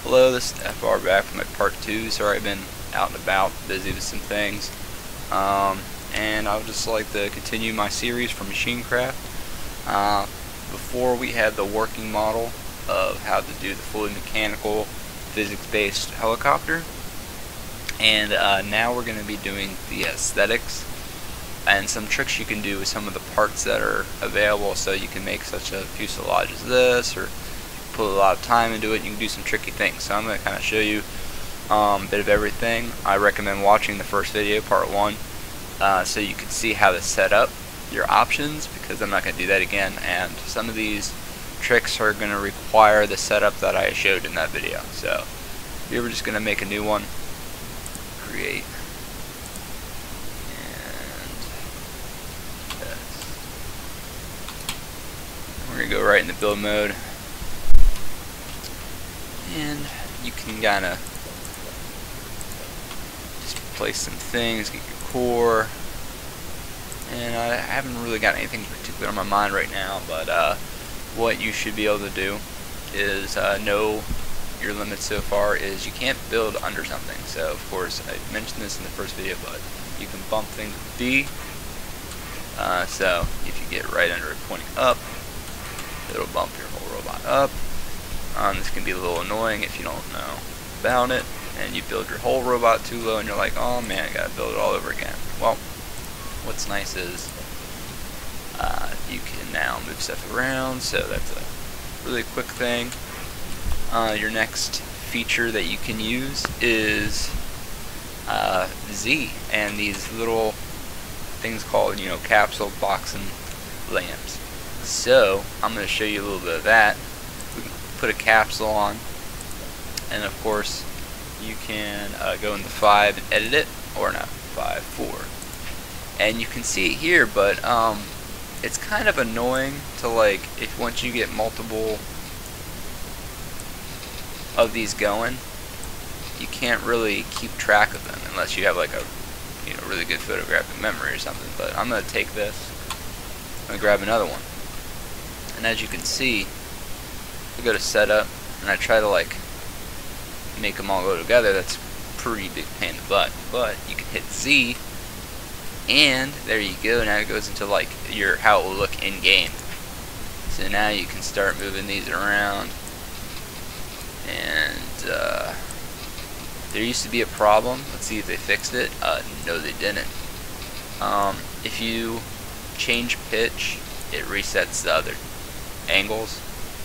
Hello, this is FR back from my part 2. Sorry I've been out and about, busy with some things. And I would just like to continue my series from MACHINECRAFT. Before we had the working model of how to do the fully mechanical, physics-based helicopter. And now we're going to be doing the aesthetics and some tricks you can do with some of the parts that are available, so you can make such a fuselage as this, or put a lot of time into it. You can do some tricky things. So I'm going to kind of show you a bit of everything. I recommend watching the first video, part 1, so you can see how to set up your options, because I'm not going to do that again, and some of these tricks are going to require the setup that I showed in that video. So we were just going to make a new one, create, and we're going to go right in the build mode, and you can kind of just place some things, get your core. And I haven't really got anything particular on my mind right now, but what you should be able to do is know your limit so far is you can't build under something. So of course I mentioned this in the first video, but you can bump things with B. So if you get right under it pointing up, it'll bump your whole robot up. This can be a little annoying if you don't know about it, and you build your whole robot too low and you're like, oh man, I gotta build it all over again. Well, what's nice is you can now move stuff around, so that's a really quick thing. Your next feature that you can use is Z, and these little things called, capsule box and lamps. So I'm going to show you a little bit of that. We can put a capsule on, and of course you can go into 5 and edit it, or not 5, 4. And you can see it here, but it's kind of annoying to, like, if once you get multiple of these going, you can't really keep track of them unless you have like a really good photographic memory or something. But I'm going to take this, I'm going to grab another one, and as you can see, I go to setup and I try to like make them all go together. That's a pretty big pain in the butt, but you can hit Z, and there you go. Now it goes into like how it will look in game. So now you can start moving these around. And there used to be a problem. Let's see if they fixed it. No, they didn't. If you change pitch, it resets the other angles,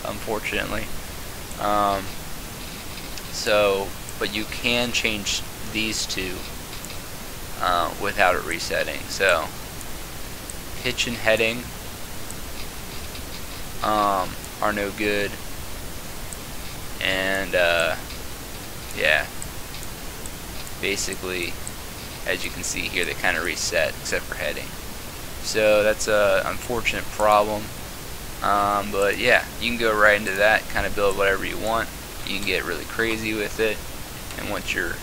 unfortunately. But you can change these two without it resetting. So pitch and heading are no good, and yeah, basically as you can see here, they kind of reset except for heading. So that's a unfortunate problem, but yeah, you can go right into that, kind of build whatever you want. You can get really crazy with it, and once you're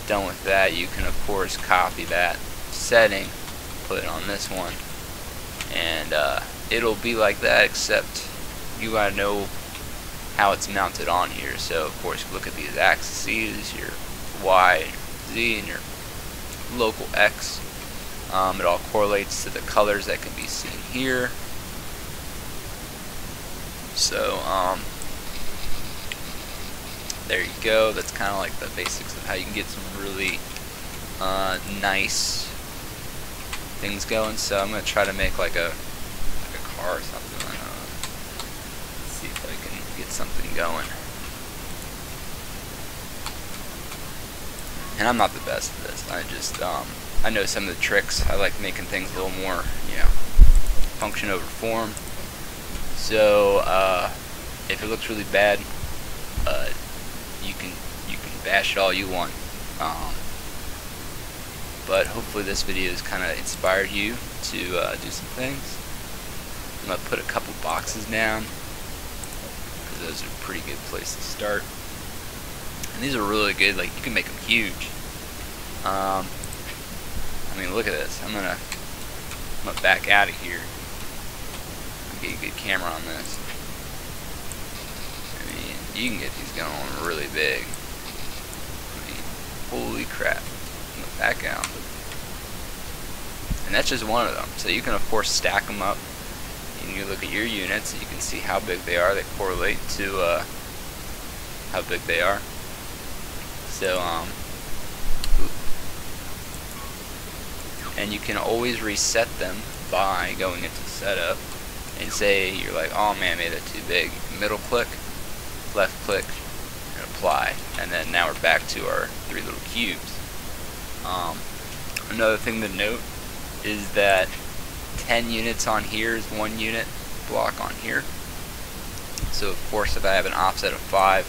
done with that, you can of course copy that setting, put it on this one, and it'll be like that, except you gotta know how it's mounted on here. So of course, look at these axes, your Y, Z, and your local X. It all correlates to the colors that can be seen here. So there you go. That's kind of like the basics of how you can get some really nice things going. So I'm going to try to make like a car or something. Let's see if I can get something going. And I'm not the best at this. I just I know some of the tricks. I like making things a little more, function over form. So if it looks really bad, you can bash it all you want. But hopefully this video has kind of inspired you to do some things. I'm gonna put a couple boxes down, because those are a pretty good place to start. And these are really good. Like, you can make them huge. I mean, look at this. I'm gonna back out of here and get a good camera on this. I mean, you can get these going really big. I mean, holy crap. Back out. And that's just one of them. So you can of course stack them up. And you look at your units and you can see how big they are. They correlate to how big they are. So and you can always reset them by going into setup and say you're like, oh man, I made that too big. Middle click, left click, and apply. And then now we're back to our 3 little cubes. Another thing to note is that 10 units on here is 1 unit block on here. So of course if I have an offset of 5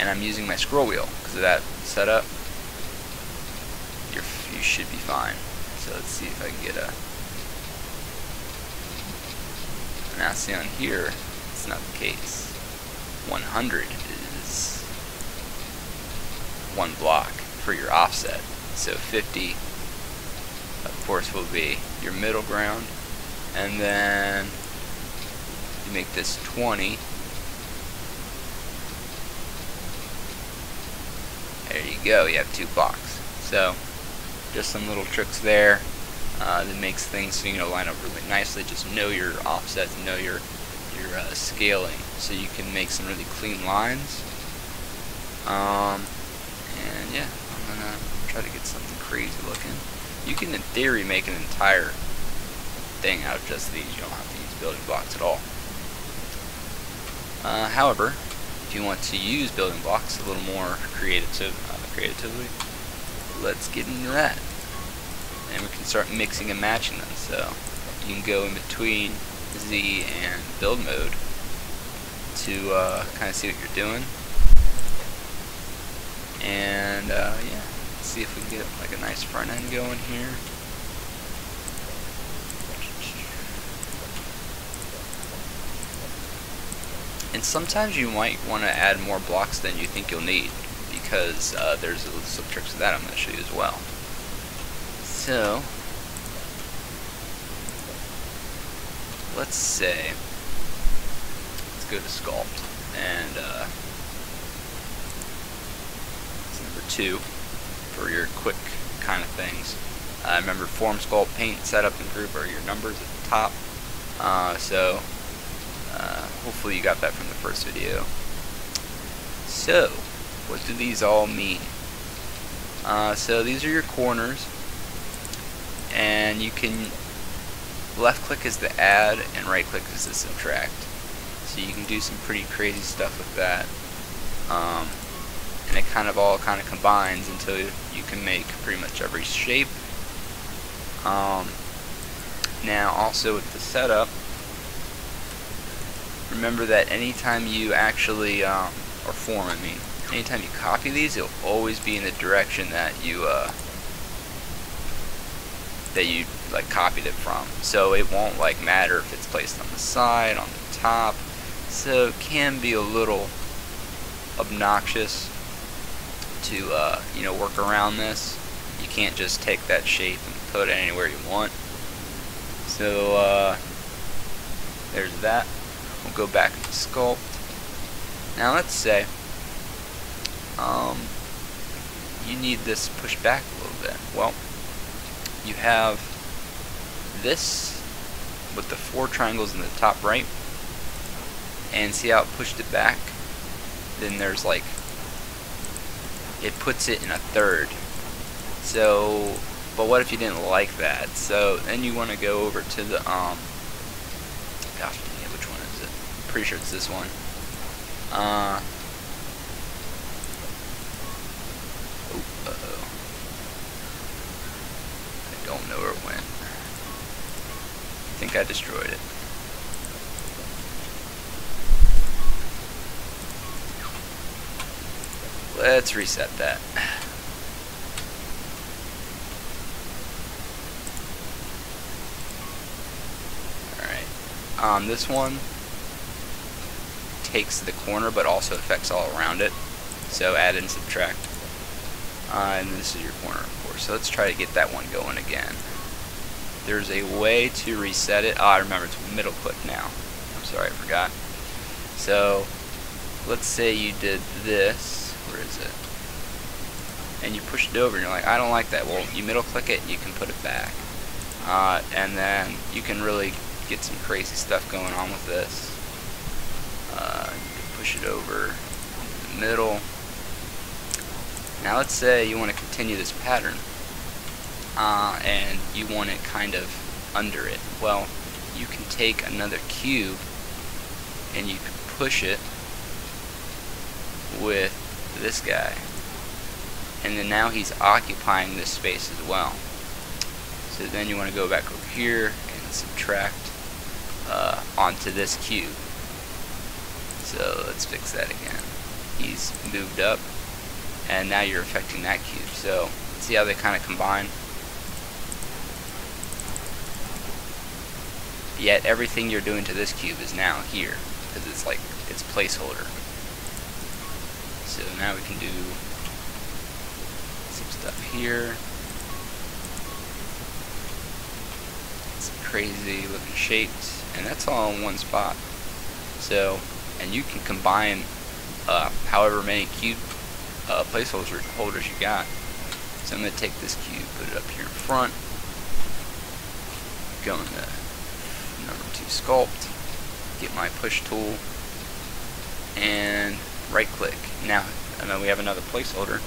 and I'm using my scroll wheel because of that setup, you should be fine. So let's see if I can get a... Now see on here, it's not the case. 100 is 1 block for your offset. So 50 of course will be your middle ground, and then you make this 20. There you go, you have 2 blocks. So just some little tricks there that makes things so line up really nicely. Just know your offsets, know your scaling, so you can make some really clean lines. And yeah, I'm gonna try to get something crazy looking. You can in theory make an entire thing out of just these. You don't have to use building blocks at all. However, if you want to use building blocks a little more creatively, let's get into that. And we can start mixing and matching them. So you can go in between Z and build mode to kind of see what you're doing. And yeah, let's see if we can get like a nice front end going here. And sometimes you might want to add more blocks than you think you'll need, because there's some tricks to that I'm going to show you as well. So let's say, let's go to sculpt, and it's number 2 for your quick kind of things. Remember, form, sculpt, paint, setup, and group are your numbers at the top. Hopefully you got that from the first video. So what do these all mean? So these are your corners, and you can left click is the add and right click is the subtract. So you can do some pretty crazy stuff with that, and it all combines until you can make pretty much every shape. Now also with the setup, remember that anytime you actually anytime you copy these, it'll always be in the direction that you copied it from. So it won't matter if it's placed on the side, on the top. So it can be a little obnoxious to work around this. You can't just take that shape and put it anywhere you want. So there's that. We'll go back into sculpt. Now let's say you need this pushed back a little bit. Well, you have this with the 4 triangles in the top right, and see how it pushed it back? Then there's it puts it in a third. So, but what if you didn't like that? So then you want to go over to the gosh dang it, which one is it? I'm pretty sure it's this one. Uh-oh. I don't know where it went. I think I destroyed it. Let's reset that. Alright. This one takes the corner but also affects all around it. So add and subtract. And this is your corner, of course. So let's try to get that one going again. There's a way to reset it. I remember, it's middle click now. I'm sorry, I forgot. So let's say you did this, where is it? And you push it over and you're like, I don't like that. Well, you middle click it and you can put it back. And then you can really get some crazy stuff going on with this. You can push it over in the middle. Now let's say you want to continue this pattern and you want it kind of under it. Well, you can take another cube and you can push it with this guy, and then now he's occupying this space as well. So then you want to go back over here and subtract onto this cube. So let's fix that again. He's moved up and now you're affecting that cube. So see how they kind of combine? Yet everything you're doing to this cube is now here, because it's like it's placeholder. So now we can do some stuff here. Some crazy looking shapes, and that's all in one spot. So, and you can combine however many cube placeholders you got. So I'm going to take this cube, put it up here in front, go into number 2 sculpt, get my push tool, and right click. Now we have another placeholder,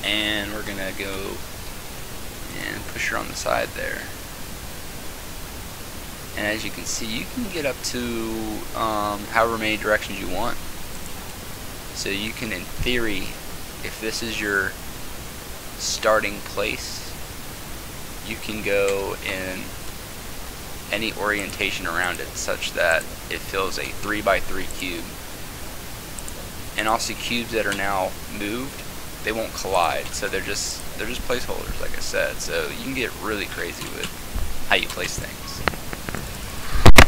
and we're gonna go and push her on the side there. And as you can see, you can get up to however many directions you want. So you can, in theory, if this is your starting place, you can go in any orientation around it such that it fills a 3x3 cube. And also cubes that are now moved, they won't collide, so they're just placeholders, like I said. So you can get really crazy with how you place things.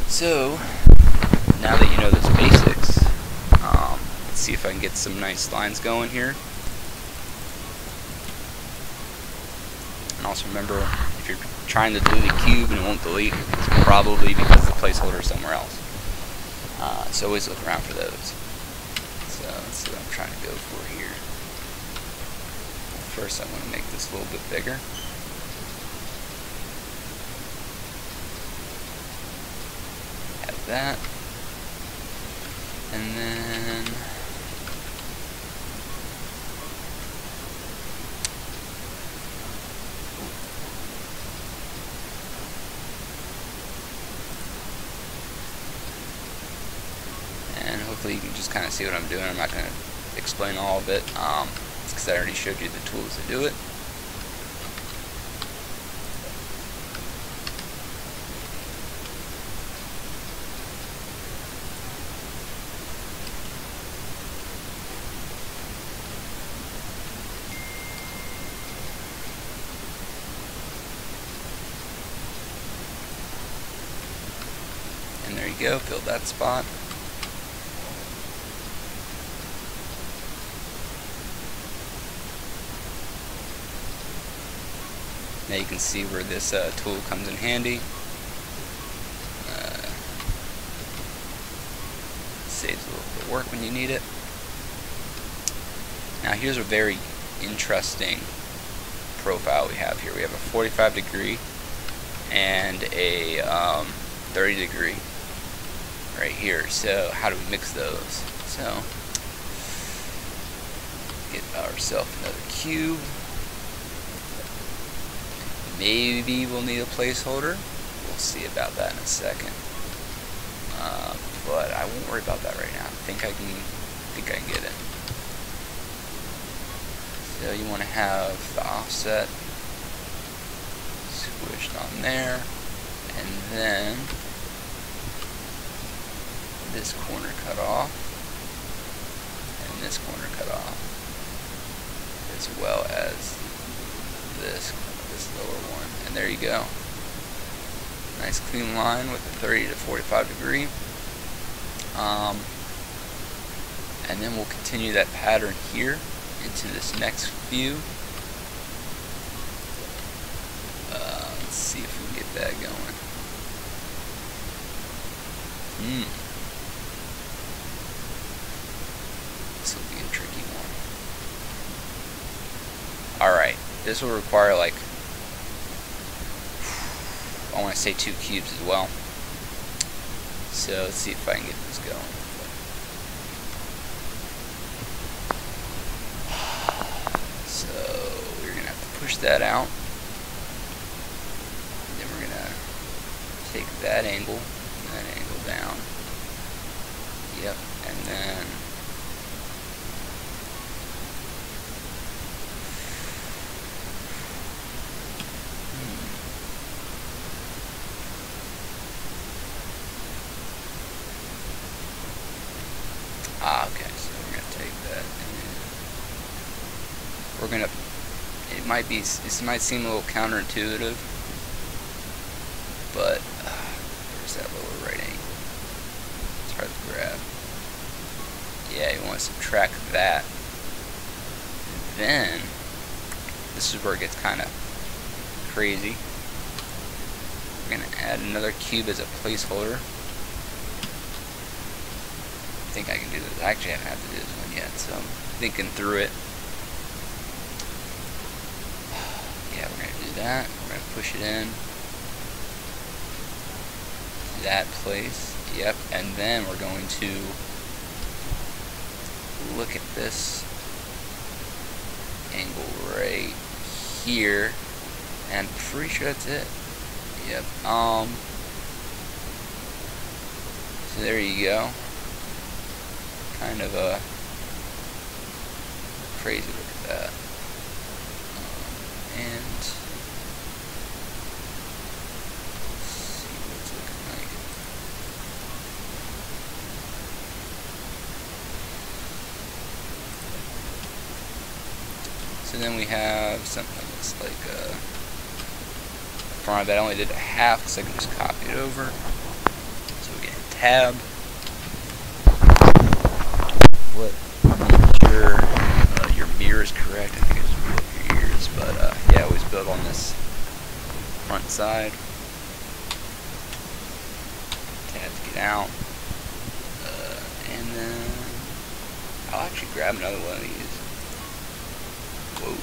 So now that you know those basics, let's see if I can get some nice lines going here. And also remember, if you're trying to delete a cube and it won't delete, it's probably because the placeholder is somewhere else. So always look around for those. So let's see what I'm trying to go for here. First I want to make this a little bit bigger. Have that. And then hopefully you can just kind of see what I'm doing. I'm not going to explain all of it, because I already showed you the tools to do it. And there you go, filled that spot. Now you can see where this tool comes in handy. Saves a little bit of work when you need it. Now here's a very interesting profile we have here. We have a 45 degree and a 30 degree right here. So how do we mix those? So get ourselves another cube. Maybe we'll need a placeholder. We'll see about that in a second. But I won't worry about that right now. I think I can get it. So you want to have the offset squished on there, and then this corner cut off, and this corner cut off, as well as this lower one. And there you go. Nice clean line with a 30 to 45 degree. And then we'll continue that pattern here into this next view. Let's see if we can get that going. This will require like, I want to say 2 cubes as well. So let's see if I can get this going. So we're gonna have to push that out. Then we're gonna take that angle down. Yep, and then okay, so we're gonna take that and we're gonna, it might seem a little counterintuitive, but where's that lower right angle? It's hard to grab. Yeah, you want to subtract that. And then this is where it gets kind of crazy. We're gonna add another cube as a placeholder. I think I can do this. I actually haven't had to do this one yet, so I'm thinking through it. Yeah, we're gonna do that. We're gonna push it in that place. Yep, and then we're going to look at this angle right here, and I'm pretty sure that's it. Yep. So there you go. Kind of a crazy look at that. And let's see what it's looking like. So then we have something that looks like a front of that. I only did a half, so I can just copy it over. So we get tab. What your mirror is correct. I think it's what your ears, but yeah, always build on this front side. Tab to get out, and then I'll actually grab another one of these. Whoa.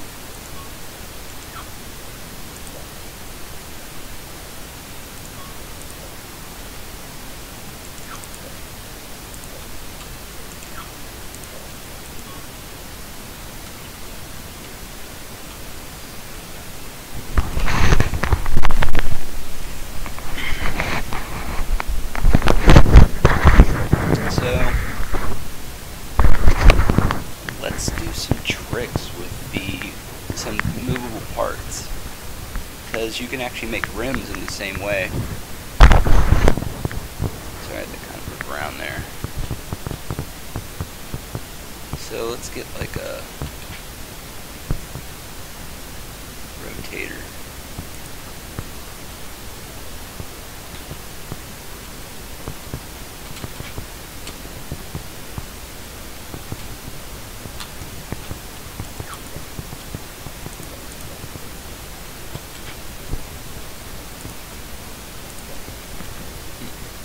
You can actually make rims in the same way. So I had to kind of move around there. So let's get like a rotator.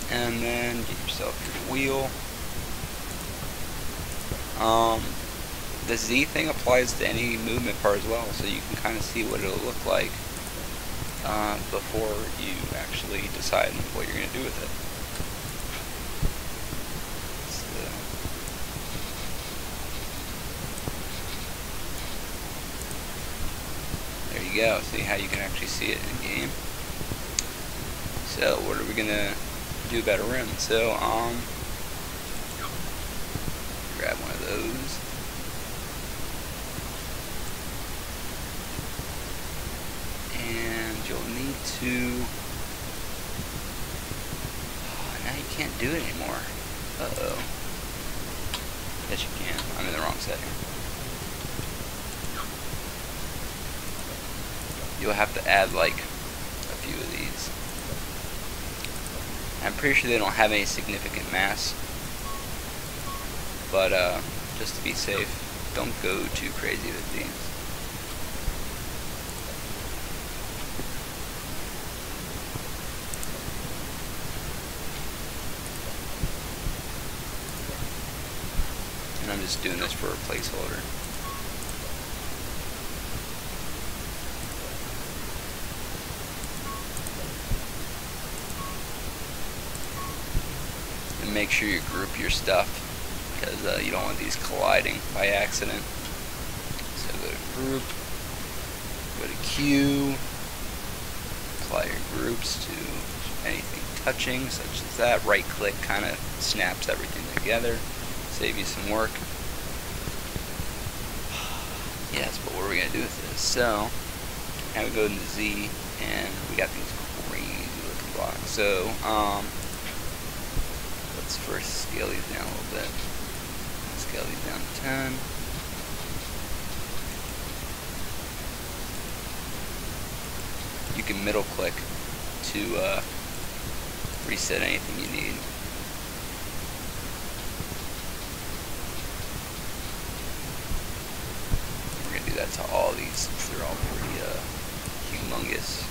And then get yourself your wheel. The Z thing applies to any movement part as well, so you can kind of see what it'll look like before you actually decide what you're going to do with it. So, there you go. See how you can actually see it in game. So what are we going to do about a rim? So grab one of those, and you'll need to, now you can't do it anymore. Uh-oh. Yes you can. I'm in the wrong setting. You'll have to add like a few of these. I'm pretty sure they don't have any significant mass, but just to be safe, don't go too crazy with these. And I'm just doing this for a placeholder. make sure you group your stuff, because you don't want these colliding by accident. So go to group, go to Q, apply your groups to anything touching, such as that. Right click kind of snaps everything together, save you some work. Yes, but what are we going to do with this? So, now we go into Z, and we got these crazy looking blocks. So, let's first scale these down a little bit. Scale these down to 10. You can middle click to reset anything you need. We're going to do that to all these since they're all pretty humongous.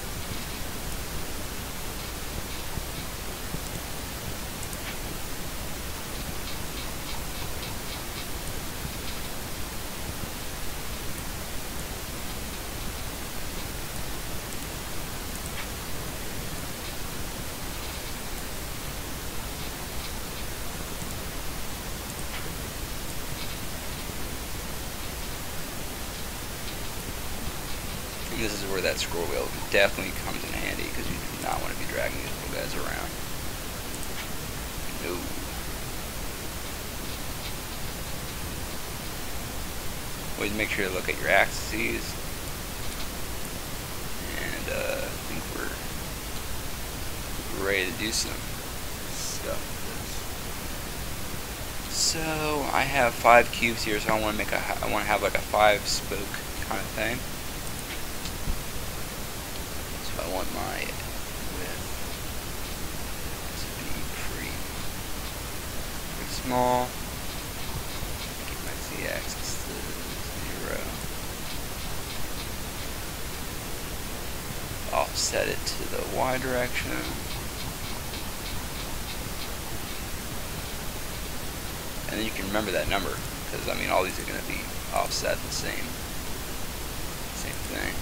And this is where that scroll wheel definitely comes in handy, because you do not want to be dragging these little guys around. No. Always make sure to look at your axes. And I think we're ready to do some stuff with this. So I have 5 cubes here, so I want to have like a 5-spoke kind of thing. I want my width to be pretty small. Get my z-axis to 0. Offset it to the y direction. And then you can remember that number, because I mean all these are going to be offset the same thing.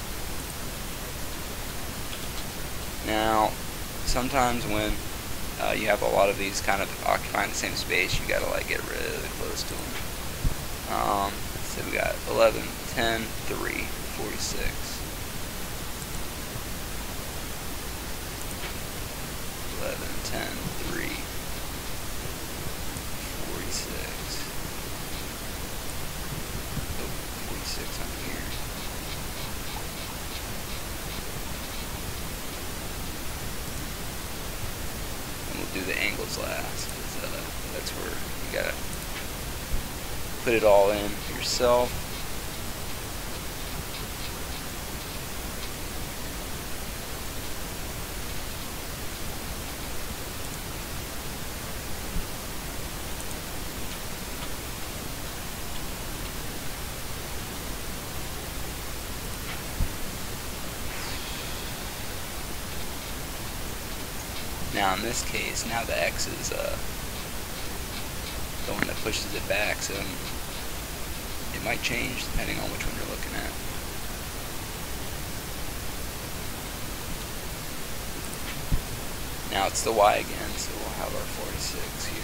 Now, sometimes when you have a lot of these kind of occupying the same space, you gotta like get really close to them. So we got 11, 10, 3, 46. 11, 10, 3, 46. Oh, 46 on here. Do the angles last, because that's where you gotta put it all in yourself. Now in this case, now the X is the one that pushes it back, so it might change depending on which one you're looking at. Now it's the Y again, so we'll have our 46 here.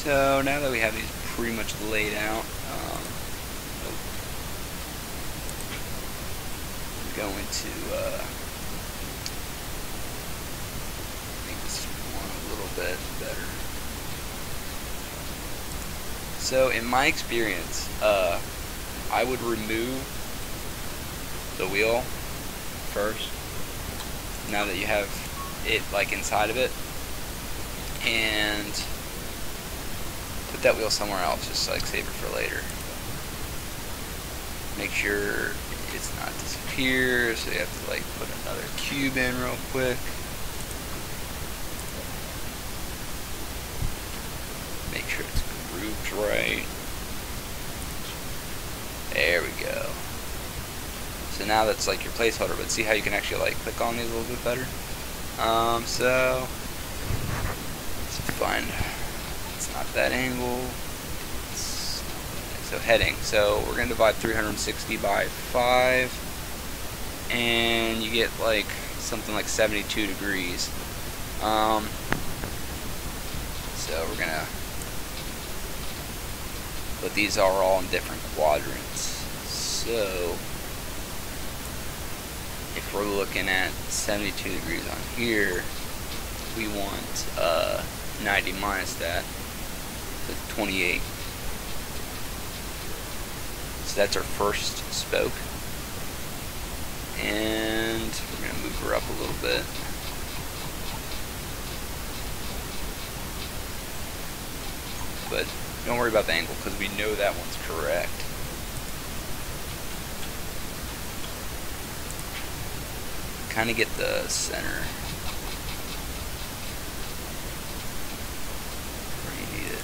So now that we have these pretty much laid out, I'm going to make this one a little bit better. So in my experience, I would remove the wheel first, now that you have it like inside of it, and put that wheel somewhere else, just like save it for later. Make sure it's not disappear, so you have to like put another cube in real quick. Make sure it's grooved right. There we go. So now that's like your placeholder, but see how you can actually like click on these a little bit better? So let's find, it's not that angle. So heading. So we're going to divide 360 by 5, and you get like something like 72 degrees. So we're going to, but these are all in different quadrants. So if we're looking at 72 degrees on here, we want 90 minus that, so 28. So that's our first spoke, and we're going to move her up a little bit. But don't worry about the angle because we know that one's correct. Kind of get the center where you need it.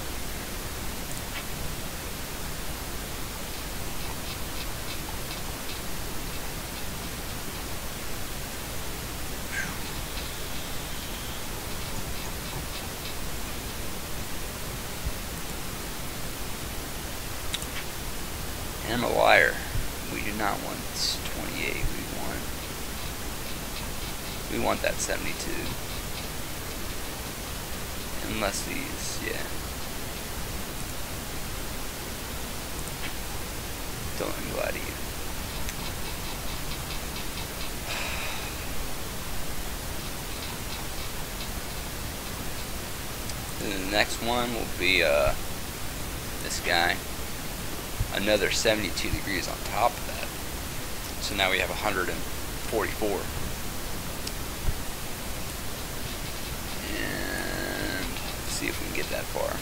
And I'm a liar. We do not want 28. We want that 72. Unless these, yeah. Don't let me lie to you. And the next one will be this guy. Another 72 degrees on top of that. So now we have 144. See if we can get that far.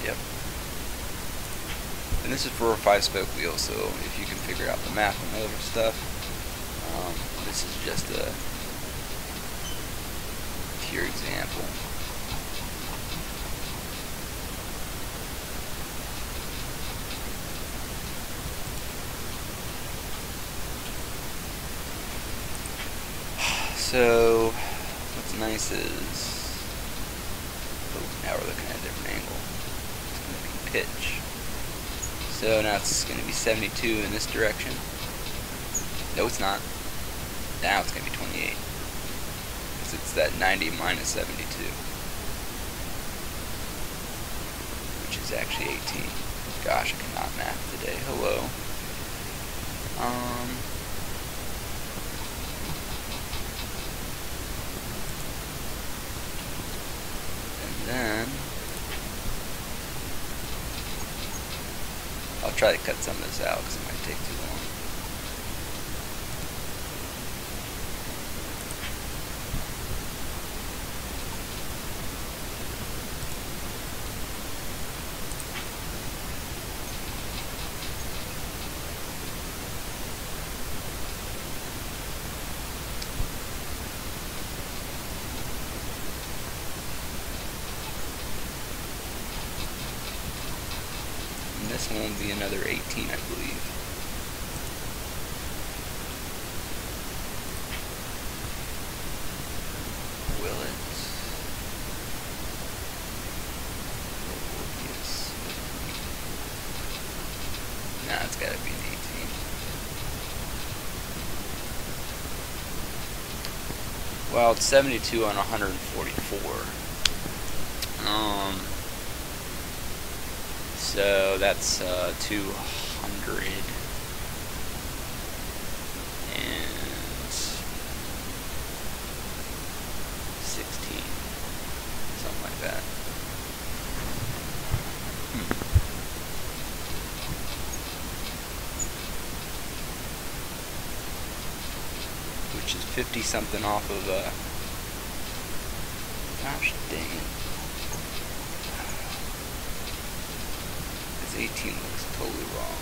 Yep. And this is for a 5-spoke wheel, so if you can figure out the math and other stuff, this is just a pure example. So what's nice is, now we're looking at a different angle. It's going to be pitch. So now it's going to be 72 in this direction. No, it's not. Now it's going to be 28. Because it's that 90 minus 72. Which is actually 18. Gosh, I cannot math today. Hello. Then I'll try to cut some of this out because it might take too long. This one will be another 18, I believe. Will it? Yes. Nah, it's gotta be an 18. Well, it's 72 on 144. So that's 200 and 16, something like that. Which is 50 something off of gosh dang it. 18 looks totally wrong.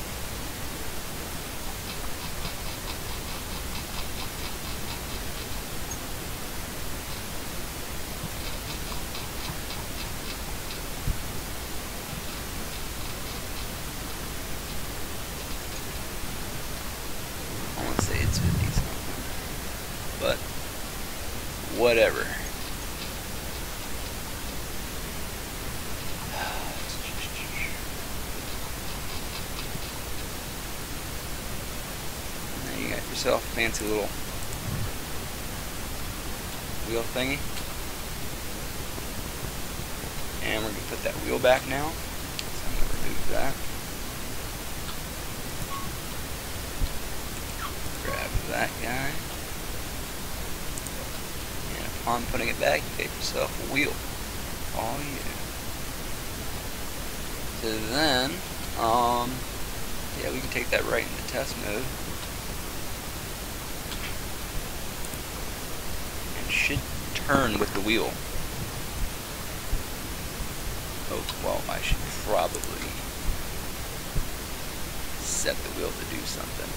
whatever. Now you got yourself a fancy little wheel thingy. And we're going to put that wheel back now. So I'm going to remove that. Grab that guy. And upon putting it back, you get yourself a wheel. Oh yeah. So then, yeah, we can take that right into test mode. And should turn with the wheel. Oh, well, I should probably set the wheel to do something.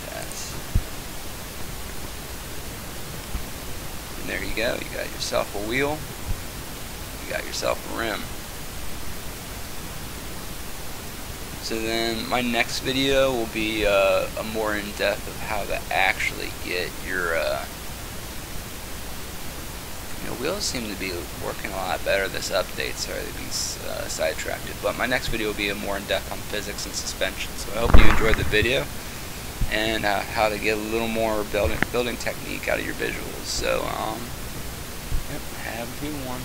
Test. And there you go. You got yourself a wheel. You got yourself a rim. So then my next video will be a more in-depth of how to actually get your wheels seem to be working a lot better this update. Sorry to be sidetracked, but my next video will be a more in-depth on physics and suspension. So I hope you enjoyed the video and how to get a little more building technique out of your visuals. So yep, have a good one.